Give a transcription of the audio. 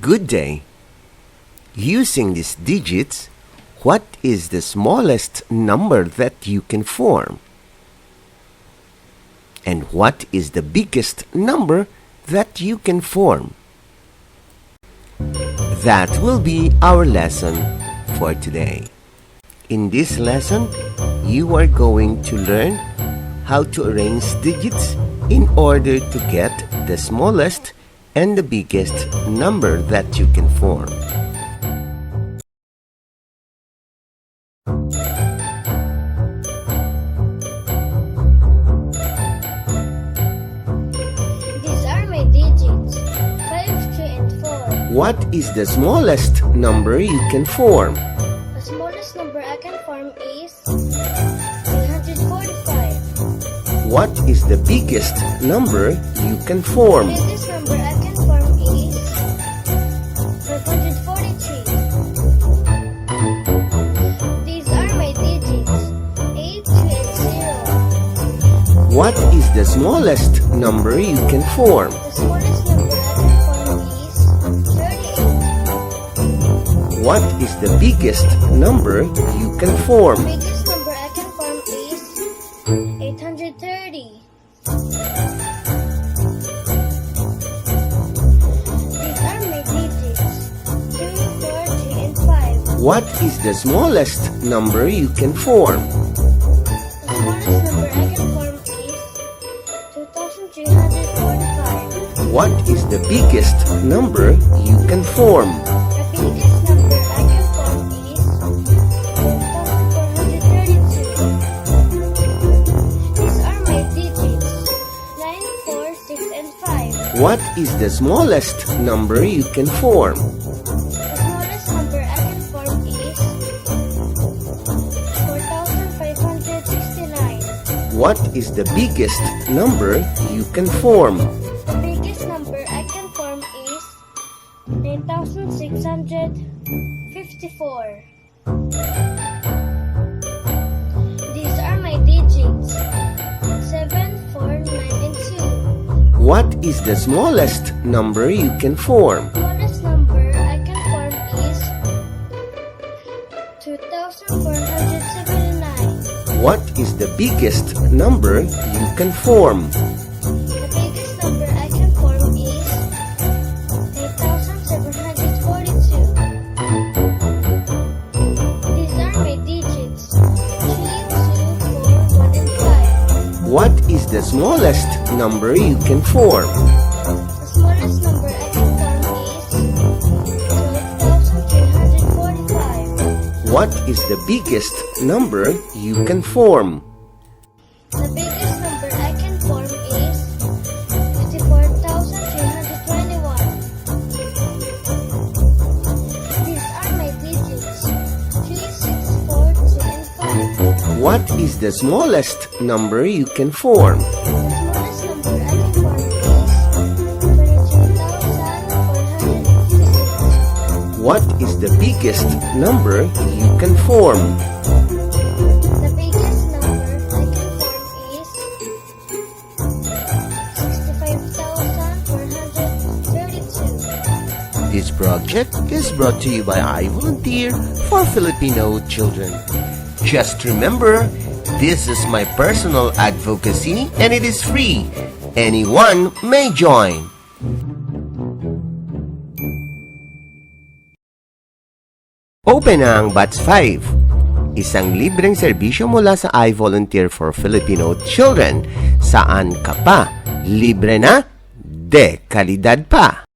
Good day. Using these digits, what is the smallest number that you can form? And what is the biggest number that you can form? That will be our lesson for today. In this lesson, you are going to learn how to arrange digits in order to get the smallest and the biggest number that you can form. These are my digits, 5, 3, and 4. What is the smallest number you can form? The smallest number I can form is 345. What is the biggest number you can form? The biggest number I can form is 543. These are my digits, 8, 3, and 0. What is the smallest number you can form? The smallest number I can form is 38. What is the biggest number you can form? The biggest number I can form is 830. These are my digits, 2, 4, 3, and 5. What is the smallest number you can form? The smallest number I can form is 2,345. What is the biggest number you can form? The biggest number I can form is 2,432. These are my digits, 9, 4, 6, and 5. What is the smallest number you can form? The smallest number I can form is 4,569. What is the biggest number you can form? The biggest number I can form is 9,654. These are my digits, 7, 4, 9, and 2. What is the smallest number you can form? The smallest number I can form is 2,479. What is the biggest number you can form? The biggest number I can form is 8,742. These are my digits, 3, 2, 4, 1, and 5. What is the smallest number you can form? The smallest number I can form is 12,345. What is the biggest number you can form? The biggest number I can form is 54,321. These are my digits, 3, 6, 4, 2, and 5. What is the smallest number you can form? The smallest number I can form is 22,456. What is the biggest number you can form? The biggest number I can form is 65,432. This project is brought to you by I Volunteer for Filipino Children. Just remember, this is my personal advocacy and it is free. Anyone may join. Open na ang Batch 5, isang libreng serbisyo mula sa I Volunteer for Filipino Children. Saan ka pa? Libre na, de kalidad pa.